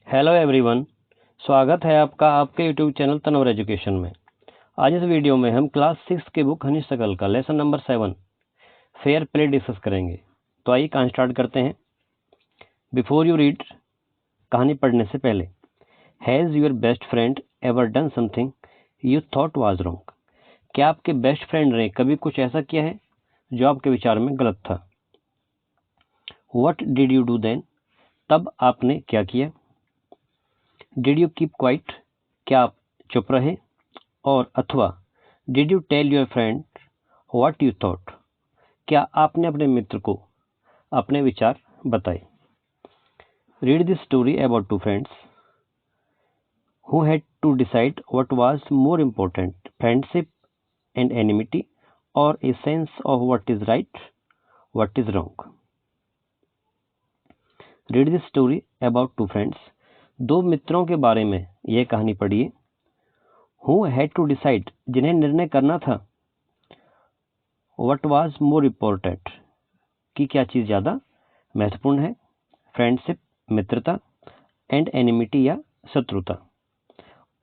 Hello everyone, स्वागत है आपका आपके यूट्यूब चैनल तनवर एजुकेशन में। आज इस वीडियो में हम क्लास 6 की बुक हनी सकल का lesson number 7 fair play discuss करेंगे। तो आइए कहानी स्टार्ट करते हैं। बिफोर यू रीड, कहानी पढ़ने से पहले, has your best friend ever done something you thought was wrong? क्या आपके बेस्ट फ्रेंड ने कभी कुछ ऐसा किया है जो आपके विचार में गलत था? What did you do then? तब आपने क्या किया? Did you keep quiet? क्या आप चुप रहे? और अथवा did you tell your friend what you thought? क्या आपने अपने मित्र को अपने विचार बताए? Read this story about two friends who had to decide what was more important, friendship and enmity, or a sense of what is right, what is wrong. Read this story about two friends. दो मित्रों के बारे में यह कहानी पढ़िए। Who had to decide, जिन्हें निर्णय करना था। What was more important, कि क्या चीज़ ज़्यादा महत्वपूर्ण है। फ्रेंडशिप, मित्रता, एंड एनिमिटी या शत्रुता,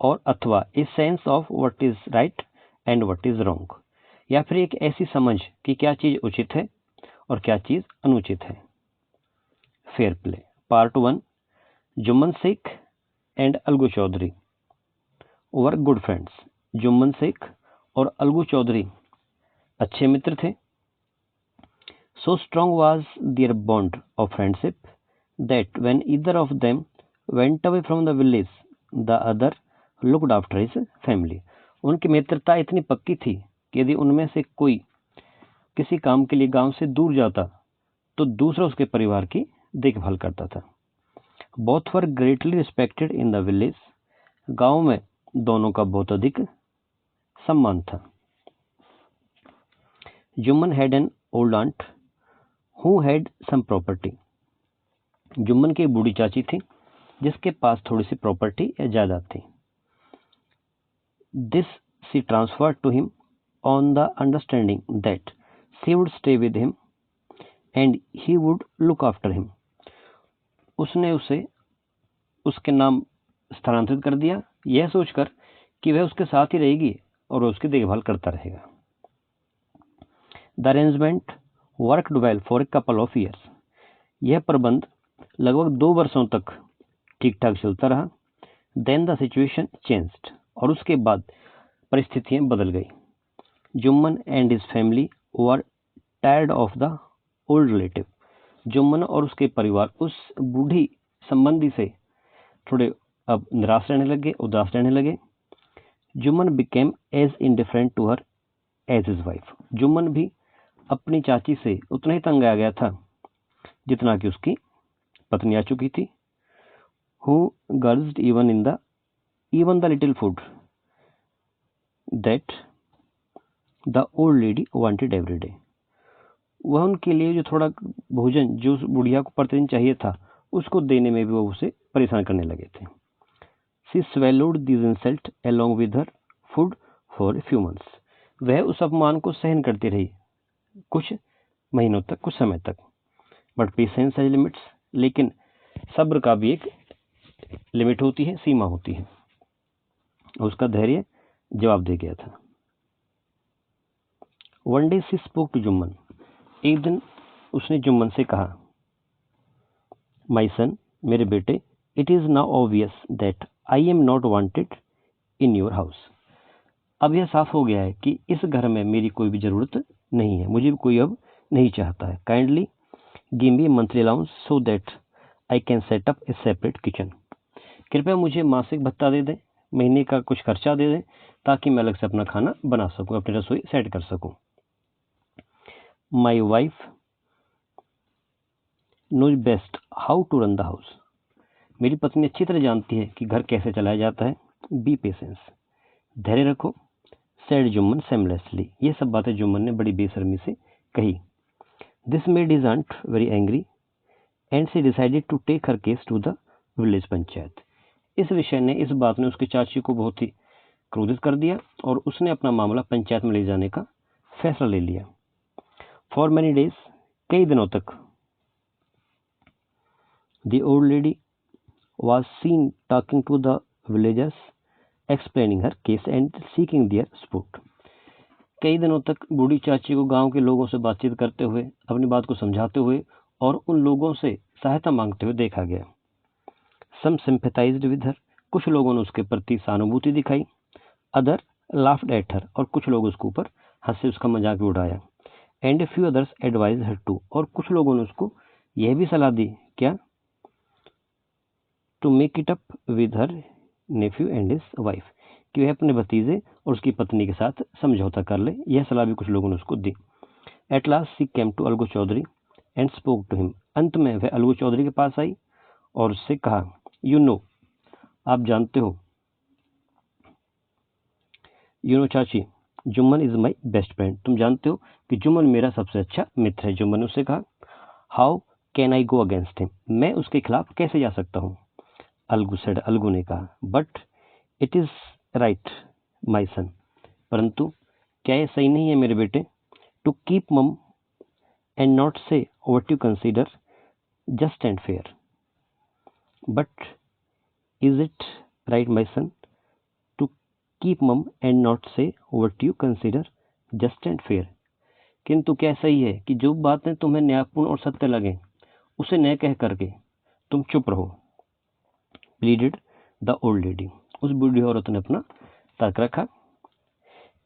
और अथवा a sense of what is right and what is wrong, या फिर एक ऐसी समझ कि क्या चीज़ उचित है और क्या चीज़ अनुचित है। Fair play part 1। Jumman Sheikh and Algu Chaudhary were good friends. Jumman Sheikh और अलगू चौधरी अच्छे मित्र थे। So strong was their bond of friendship that when either of them went away from the village the other looked after his family. उनकी मित्रता इतनी पक्की थी कि यदि उनमें से कोई किसी काम के लिए गांव से दूर जाता तो दूसरा उसके परिवार की देखभाल करता था। Both were greatly respected in the village. गांव में दोनों का बहुत अधिक सम्मान था। Jumman had an old aunt who had sum property. Jumman की बूढ़ी चाची थी जिसके पास थोड़ी सी प्रॉपर्टी या जायदाद थी। This she transferred to him on the understanding that she would stay with him and he would look after him. उसने उसे उसके नाम स्थानांतरित कर दिया, यह सोचकर कि वह उसके साथ ही रहेगी और उसकी देखभाल करता रहेगा। The arrangement worked well for a couple of years. यह प्रबंध लगभग 2 वर्षों तक ठीक ठाक चलता रहा। Then the situation changed. और उसके बाद परिस्थितियां बदल गई। Jumman and his family were tired of the old relative. Jumman और उसके परिवार उस बूढ़ी संबंधी से थोड़े अब निराश रहने लगे, उदास रहने लगे। Jumman became as indifferent to her as his wife. Jumman भी अपनी चाची से उतना ही तंग आ गया था जितना कि उसकी पत्नी आ चुकी थी। Who girls even the little food that the old lady wanted every day. वह उनके लिए जो थोड़ा भोजन जो उस बुढ़िया को प्रतिदिन चाहिए था उसको देने में भी वो उसे परेशान करने लगे थे। She swallowed this insult along with her food for few months. वह उस अपमान को सहन करती रही कुछ महीनों तक, कुछ समय तक। बट पेशेंस हैज लिमिट्स, लेकिन सब्र का भी एक लिमिट होती है, सीमा होती है। उसका धैर्य जवाब दे गया था। One day she spoke to Jumman. एक दिन उसने जुम्मन से कहा, माई सन, मेरे बेटे, it is now obvious that I am not wanted in your house. अब यह साफ हो गया है कि इस घर में मेरी कोई भी जरूरत नहीं है, मुझे कोई अब नहीं चाहता है। Kindly give me monthly allowance so that I can set up A separate kitchen. कृपया मुझे मासिक भत्ता दे दें, महीने का कुछ खर्चा दे दें ताकि मैं अलग से अपना खाना बना सकूं, अपनी रसोई सेट कर सकूं। My wife knows best how to run the house. मेरी पत्नी अच्छी तरह जानती है कि घर कैसे चलाया जाता है। बी पेशेंस, धैर्य रखो। Said Jumman shamelessly. ये सब बातें जुम्मन ने बड़ी बेशर्मी से कही। This made his aunt very angry and she decided to take her case to the village panchayat. इस विषय ने, इस बात ने उसकी चाची को बहुत ही क्रोधित कर दिया और उसने अपना मामला पंचायत में ले जाने का फैसला ले लिया। फॉर मेनी डेज, कई दिनों तक, the old lady was seen talking to the villagers, explaining her case and seeking their support. कई दिनों तक बूढ़ी चाची को गांव के लोगों से बातचीत करते हुए, अपनी बात को समझाते हुए और उन लोगों से सहायता मांगते हुए देखा गया. Some sympathized with her, कुछ लोगों ने उसके प्रति सहानुभूति दिखाई. Other laughed at her, और कुछ लोग उसके ऊपर हंसे, उसका मजाक भी उड़ाया. And a few others advised her too, और कुछ लोगों ने उसको यह भी सलाह दी, क्या? To make it up with her nephew and his wife, कि वह अपने भतीजे और उसकी पत्नी के साथ समझौता कर ले. यह सलाह भी कुछ लोगों ने उसको दी. At last she came to Algu Chaudhary and spoke to him. अंत में वह अलगू चौधरी के पास आई और उससे कहा, You know, आप जानते हो, You know चाची, Jumman is my best friend. तुम जानते हो कि जुम्मन मेरा सबसे अच्छा मित्र है. जुम्मन ने उससे कहा, how can I go against him, मैं उसके खिलाफ कैसे जा सकता हूँ. अलगू सेड, अलगू ने कहा, but it is right my son, परंतु क्या यह सही नहीं है मेरे बेटे, to keep mum and not say what you consider just and fair. But is it right my son to keep mum and not say what you consider just and fair. किंतु क्या सही है कि जो बातें तुम्हें न्यायपूर्ण और सत्य लगे उसे न कह करके तुम चुप रहो. प्लीडेड द ओल्ड लेडी, उस बूढ़ी औरत ने अपना तर्क रखा.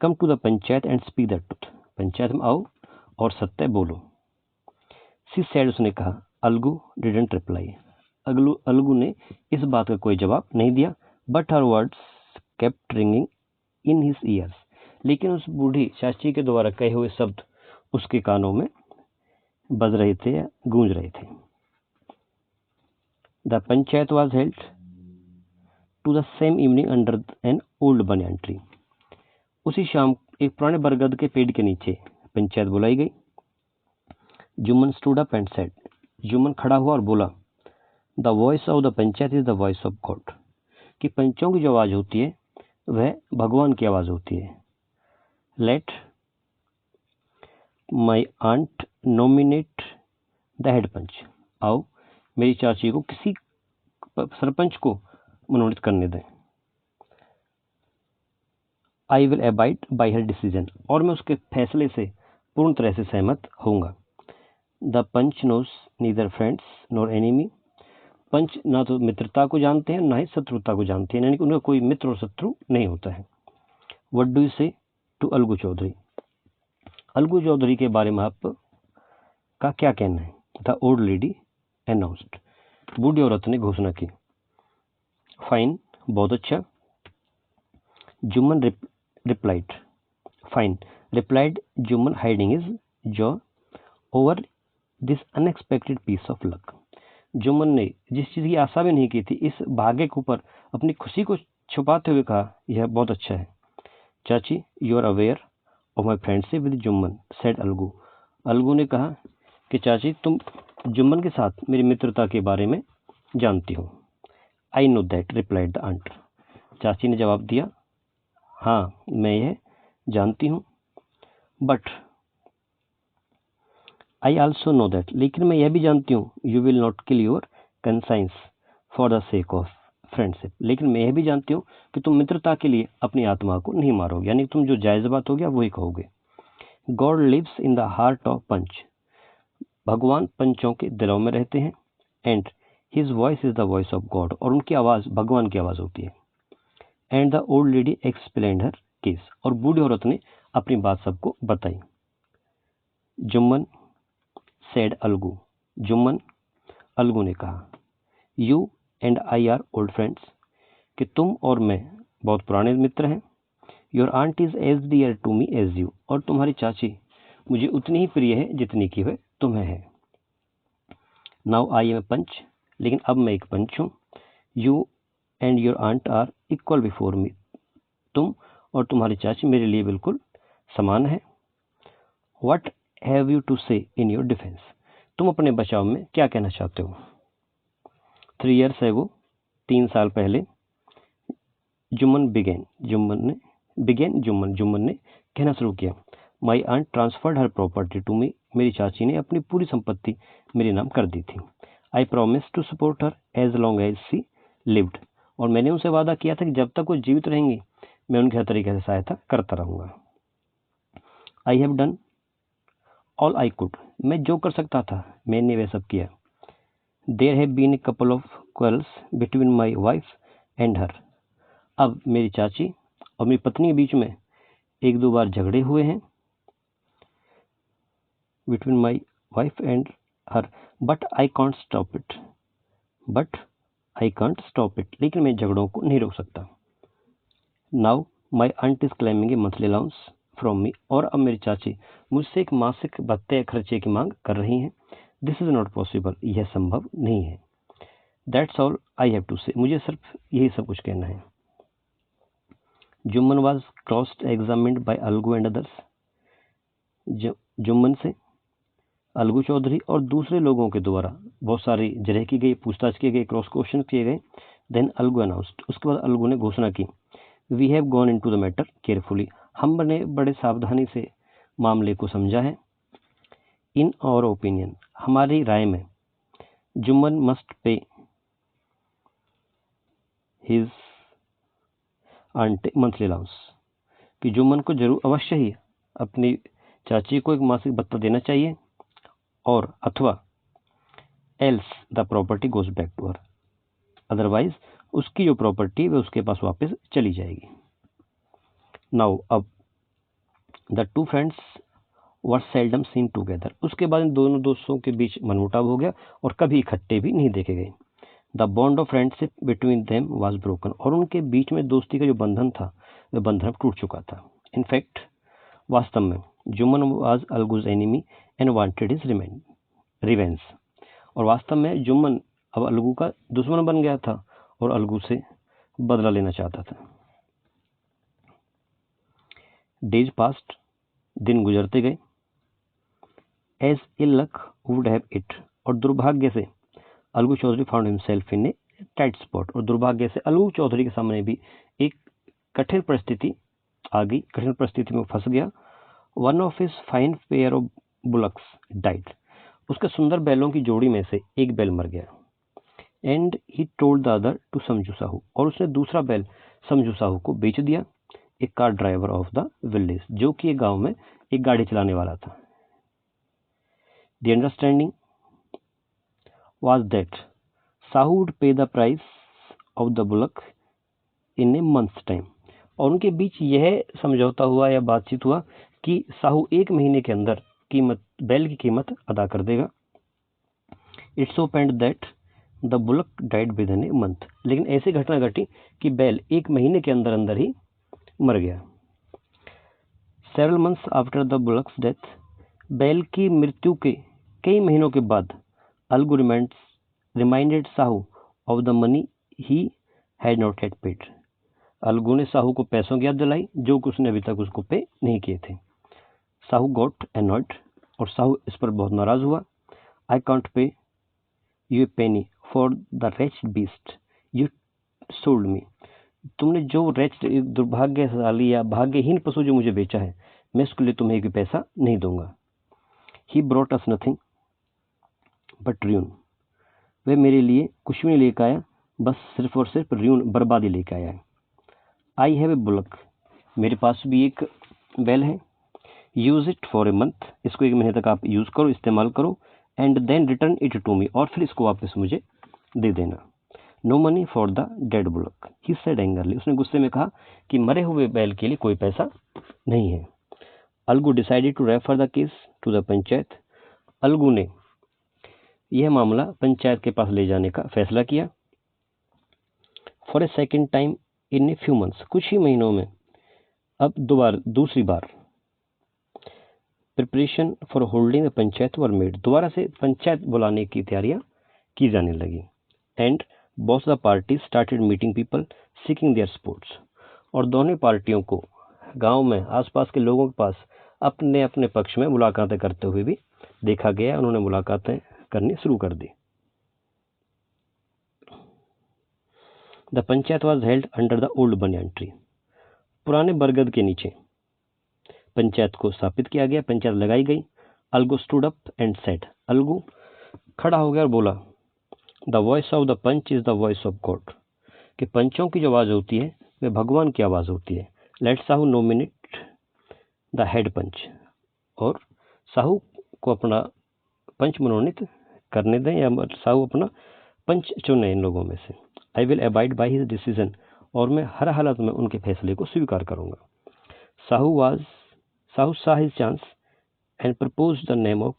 Come to the panchayat and speak the truth, panchayat में आओ और सत्य बोलो. सी सैड, उसने कहा. अलगू डिडंट रिप्लाई, अलगू ने इस बात का कोई जवाब नहीं दिया. But her words kept ringing in his years, लेकिन उस बूढ़ी चाची के द्वारा कहे हुए शब्द उसके कानों में बज रहे थे या गूंज रहे थे. The panchayat was held to the same evening under an old banyan tree. उसी शाम एक पुराने बरगद के पेड़ के नीचे पंचायत बुलाई गई. Jumman stood up and said, Jumman खड़ा हुआ और बोला, the voice of the panchayat is the voice of God, कि पंचों की जो आवाज़ होती है वह भगवान की आवाज़ होती है. Let my aunt nominate the head panch, आओ मेरी चाची को किसी सरपंच को मनोनीत करने दें. I will abide by her decision, और मैं उसके फैसले से पूर्ण तरह से सहमत होऊंगा. The panch knows neither friends nor enemy, panch ना तो मित्रता को जानते हैं ना ही शत्रुता को जानते हैं, यानी कि उनका कोई मित्र और शत्रु नहीं होता है. व्हाट डू यू से टू अलगू चौधरी, अलगू चौधरी के बारे में आपका क्या कहना है. द ओल्ड लेडी अनाउंस्ड, बूढ़ी औरत ने घोषणा की. फाइन, बहुत अच्छा. Jumman replied, fine replied Jumman, hiding his joy over this unexpected piece of luck. Jumman ने जिस चीज़ की आशा भी नहीं की थी, इस भाग्य के ऊपर अपनी खुशी को छुपाते हुए कहा, यह बहुत अच्छा है. चाची, you are aware of my friendship with Jumman, said Algu. Algu ने कहा कि चाची, तुम जुम्मन के साथ मेरी मित्रता के बारे में जानती हो. I know that, replied the aunt, चाची ने जवाब दिया, हाँ मैं यह जानती हूँ. But I also know that, लेकिन मैं यह भी जानती हूँ, you will not kill your conscience for the sake of friendship, लेकिन मैं यह भी जानती हूँ कि तुम मित्रता के लिए अपनी आत्मा को नहीं मारोगे, यानी तुम जो जायज़ बात हो गया वही कहोगे. God lives in the heart of panch, भगवान पंचों के दिलों में रहते हैं. And his voice is the voice of God, और उनकी आवाज़ भगवान की आवाज़ होती है. And the old lady explained her case, और बूढ़ी औरत ने अपनी बात सबको बताई. जुम्मन सेड अलगू, जुम्मन, अलगू ने कहा, you and I are old friends, कि तुम और मैं बहुत पुराने मित्र हैं. Your aunt is as dear to me as you, और तुम्हारी चाची मुझे उतनी ही प्रिय है जितनी कि वह तुम्हें है. Now I M A panch, लेकिन अब मैं एक पंच हूँ. You and your aunt are equal before me, तुम और तुम्हारी चाची मेरे लिए बिल्कुल समान है. व्हाट हैव यू टू से इन योर डिफेंस, तुम अपने बचाव में क्या कहना चाहते हो. 3 years ago, 3 साल पहले. जुम्मन ने कहना शुरू किया. My aunt transferred her property to me, मेरी चाची ने अपनी पूरी संपत्ति मेरे नाम कर दी थी. I promise to support her as long as she lived, और मैंने उनसे वादा किया था कि जब तक वो जीवित रहेंगी मैं उनके हर तरीके से सहायता करता रहूँगा। I have done all I could, मैं जो कर सकता था मैंने वह सब किया। There have been a couple of quarrels between my wife and her, अब मेरी चाची और मेरी पत्नी के बीच में एक दो बार झगड़े हुए हैं। Between my wife and her, but I can't stop it, लेकिन मैं झगड़ों को नहीं रोक सकता। Now my aunt is claiming a monthly allowance from me, और अब मेरी चाची मुझसे एक मासिक भत्ते खर्चे की मांग कर रही हैं। दिस इज नॉट पॉसिबल, यह संभव नहीं है। That's all I have to say, मुझे सिर्फ यही सब कुछ कहना है। Jumman was cross examined by Algu and others, Jumman से अलगू चौधरी और दूसरे लोगों के द्वारा बहुत सारी जरह की गई, पूछताछ किए गए, क्रॉस क्वेश्चन किए गए। देन अलगू अनाउंस्ड, उसके बाद अलगू ने घोषणा की, we have gone into the matter carefully, हमने बड़े सावधानी से मामले को समझा है। इन आवर ओपिनियन, हमारी राय में, Jumman must pay his aunt monthly allowance, कि जुम्मन को जरूर अवश्य ही अपनी चाची को एक मासिक भत्ता देना चाहिए, और अथवा else the property goes back to her, otherwise उसकी जो प्रॉपर्टी वह उसके पास वापस चली जाएगी। नाउ अब the two friends were seldom seen together, उसके बाद इन दोनों दोस्तों के बीच मनमुटाव हो गया और कभी इकट्ठे भी नहीं देखे गए। The bond of friendship between them was broken, और उनके बीच में दोस्ती का जो बंधन था वह बंधन टूट चुका था। इनफैक्ट, वास्तव में, Jumman was Algu's enemy and wanted his revenge, और वास्तव में जुम्मन अब अलगू का दुश्मन बन गया था और अलगू से बदला लेना चाहता था। डेज पास्ट, दिन गुजरते गए। As ill luck would have it, और दुर्भाग्य से Algu Chaudhary found himself in a tight spot, और दुर्भाग्य से अलगू चौधरी के सामने भी एक कठिन परिस्थिति आ गई, कठिन परिस्थिति में फंस गया। One of his fine pair of bullocks died, उसके सुंदर बैलों की जोड़ी में से एक बैल मर गया। And he told the other to Samjhu Sahu, और उसने दूसरा बैल समझू साहू को बेच दिया, एक car driver of the village, जो कि एक गांव में एक गाड़ी चलाने वाला था। The understanding was that Sahu would pay the price of the bullock in a month's time, और उनके बीच यह समझौता हुआ या बातचीत हुआ कि साहू एक महीने के अंदर बैल की कीमत अदा कर देगा। It's so happened that the bullock died with in a month, लेकिन ऐसी घटना घटी कि बैल एक महीने के अंदर अंदर ही मर गया। Several months after the bullocks death, बैल की मृत्यु के कई महीनों के बाद Algu reminded Sahu of the money he had not yet paid, Algu ने साहू को पैसों की याद दिलाई जो कि उसने अभी तक उसको पे नहीं किए थे। साहू गॉट एनॉयड, और साहू इस पर बहुत नाराज हुआ। I can't pay you a penny for the wretched beast you sold me, तुमने जो दुर्भाग्यशाली या भाग्यहीन पशु जो मुझे बेचा है, मैं उसके लिए तुम्हें एक पैसा नहीं दूंगा। He brought us nothing but ruin, वह मेरे लिए कुछ भी नहीं लेकर आया, बस सिर्फ और सिर्फ र्यून, बर्बादी लेकर आया है। आई हैव ए बुलक, मेरे पास भी एक बैल है। Use it for a month, इसको एक महीने तक आप यूज करो, इस्तेमाल करो। And then return it to me, और फिर इसको वापस मुझे दे देना। No money for the dead bullock, he said angrily, उसने गुस्से में कहा कि मरे हुए बैल के लिए कोई पैसा नहीं है। Algu decided to refer the case to the panchayat, Algu ने यह मामला पंचायत के पास ले जाने का फैसला किया। For a second time in a few months, कुछ ही महीनों में अब दूसरी बार preparation for holding the panchayat were made, दोबारा से पंचायत बुलाने की तैयारियां की जाने लगी। And both the party started meeting people seeking their supports, और दोनों पार्टियों को गांव में आसपास के लोगों के पास अपने अपने पक्ष में मुलाकातें करते हुए भी देखा गया। उन्होंने मुलाकातें करनी शुरू कर दी। The panchayat was held under the old banyan tree, पुराने बरगद के नीचे पंचायत को स्थापित किया गया, पंचायत लगाई गई। Algu stood up and said, Algu खड़ा हो गया और बोला, the voice of the panch is the voice of God, कि पंचों की जो आवाज़ होती है वह भगवान की आवाज़ होती है। Let Sahu nominate the head panch, और साहू को अपना पंच मनोनीत करने दें या साहू अपना पंच चुने इन लोगों में से। I will abide by his decision, और मैं हर हालत में उनके फैसले को स्वीकार करूंगा। साहू सा his chance and propose the name of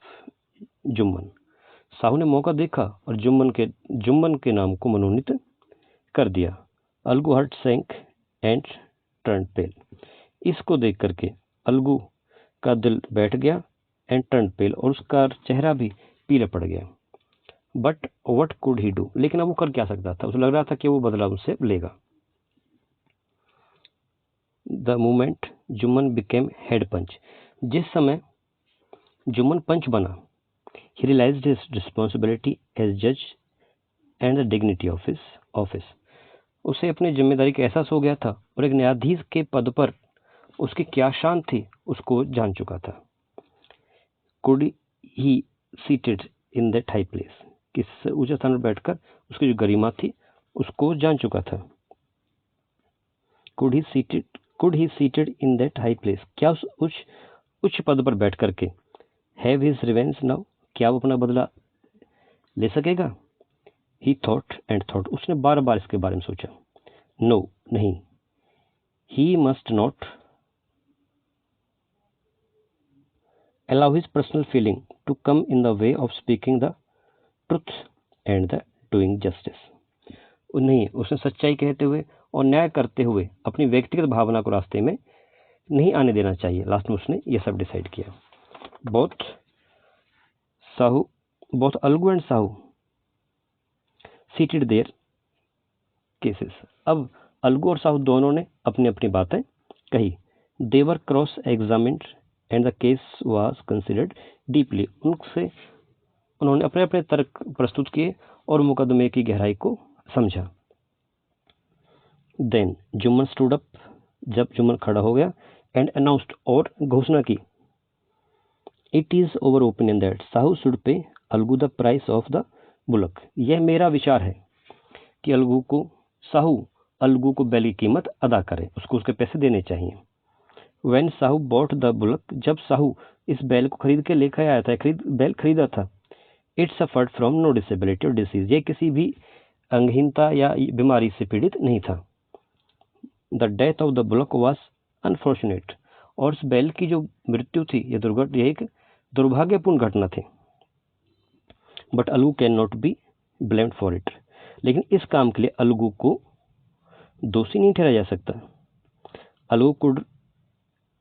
Jumman. Sahu ने मौका देखा और जुम्मन के नाम को मनोनीत कर दिया। अलगू हर्ट सैंक एंड टर्न पेल। इसको देख करके अलगू का दिल बैठ गया, एंड टर्न पेल, और उसका चेहरा भी पीला पड़ गया। But what could he do, लेकिन अब वो कर क्या सकता था? उसे लग रहा था कि वो बदला उनसे लेगा। The moment Jumman became head panch, जिस समय जुम्मन पंच बना, ही रियलाइज्ड हिज रिस्पॉन्सिबिलिटी एज जज and the dignity of his office. उसे अपनी जिम्मेदारी का एहसास हो गया था और एक न्यायाधीश के पद पर उसकी क्या शान थी उसको जान चुका था। Could he seated in that high place, किस ऊंचे स्थान पर बैठकर उसकी जो गरिमा थी उसको जान चुका था। Could he seated in that high place, क्या उस उच्च पद पर बैठ करके हैव हिज रिवेंज नाउ, क्या वो अपना बदला ले सकेगा? ही थॉट एंड थॉट, उसने बार बार इसके बारे में सोचा। नो, नहीं, he must not allow his personal feeling to come in the way of speaking the truth and the doing justice. नहीं, उसने सच्चाई कहते हुए और न्याय करते हुए अपनी व्यक्तिगत भावना को रास्ते में नहीं आने देना चाहिए। लास्ट में उसने यह सब डिसाइड किया। Both Algu and Sahu seated their cases. अब अलगू और साहू दोनों ने अपनी अपनी बातें कही। They were cross examined and the case was considered deeply. उन्होंने अपने अपने तर्क प्रस्तुत किए और मुकदमे की गहराई को समझा। देन जुम्मन स्टूड अप, जब जुम्मन खड़ा हो गया, एंड अनाउंस्ड, और घोषणा की, it is over opinion that Sahu should pay Algu the price of the bullock. यह मेरा विचार है कि साहू अलगू को बैल की कीमत अदा करे, उसको उसके पैसे देने चाहिए। When Sahu bought the bullock, जब साहू इस बैल को खरीद के लेकर आया था, बैल खरीदा था, it suffered from no disability और डिसीज, ये किसी भी अंगहीनता या बीमारी से पीड़ित नहीं था। The death of the bullock was unfortunate, और इस बैल की जो मृत्यु थी यह एक दुर्भाग्यपूर्ण घटना थी। But Algu can not be blamed for it, लेकिन इस काम के लिए अलगू को दोषी नहीं ठहराया जा सकता। Algu could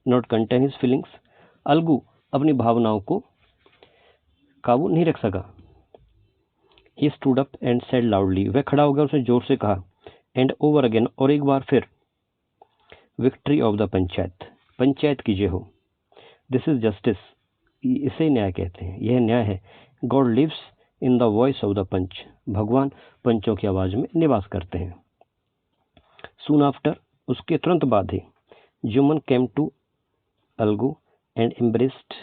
not contain his feelings, Algu अपनी भावनाओं को काबू नहीं रख सका। He stood up and said loudly, वह खड़ा हो गया, उसने जोर से कहा, एंड ओवर अगेन, और एक बार फिर, victory of the panchayat, panchayat की जय हो। दिस इज जस्टिस, इसे न्याय कहते हैं, यह न्याय है। God lives in the voice of the panch, भगवान पंचों की आवाज में निवास करते हैं। सून आफ्टर, उसके तुरंत बाद ही, Jumman came to Algu and embraced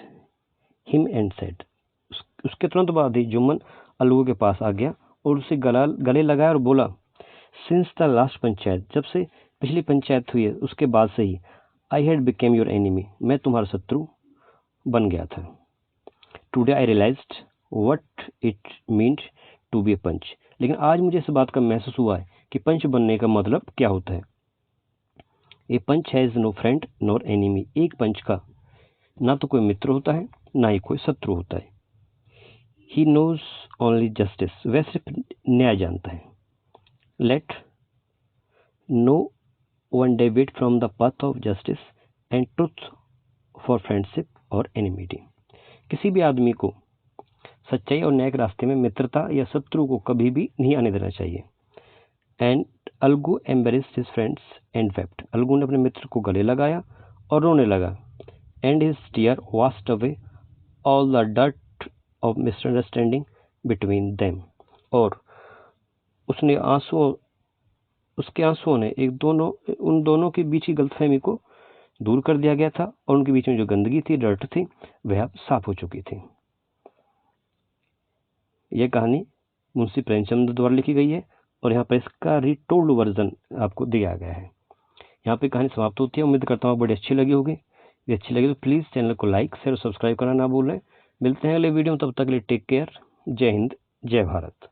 him and said, उसके तुरंत बाद ही जुम्मन अलगू के पास आ गया और उसे गले लगाया और बोला, सिंस द लास्ट पंचायत, जब से पिछली पंचायत हुई है उसके बाद से ही, I had became your enemy, मैं तुम्हारा शत्रु बन गया था। Today I realised what it means to be a panch, लेकिन आज मुझे इस बात का महसूस हुआ है कि पंच बनने का मतलब क्या होता है। A panch has no friend nor enemy, एक पंच का ना तो कोई मित्र होता है ना ही कोई शत्रु होता है। ही नोज ओनली जस्टिस, वह सिर्फ न्याय जानता है। Let no one deviate from the path of justice and truth for friendship और एनिमिटी, किसी भी आदमी को सच्चाई और न्याय के रास्ते में मित्रता या शत्रु को कभी भी नहीं आने देना चाहिए। And Algu embraced his friends and wept, Algu ने अपने मित्र को गले लगाया और रोने लगा। And his tear washed away all the dirt of misunderstanding between them, और उसके आंसुओं ने उन दोनों के बीच की गलतफहमी को दूर कर दिया गया था, और उनके बीच में जो गंदगी थी, डर्ट थी, वह अब साफ हो चुकी थी। यह कहानी मुंशी प्रेमचंद द्वारा लिखी गई है और यहाँ पर इसका रीटोल्ड वर्जन आपको दिया गया है। यहाँ पे कहानी समाप्त होती है। उम्मीद करता हूँ बड़ी अच्छी लगी होगी। ये अच्छी लगी तो प्लीज़ चैनल को लाइक शेयर और सब्सक्राइब करना ना भूलें। मिलते हैं अगले वीडियो में, तब तक के लिए टेक केयर। जय हिंद, जय भारत।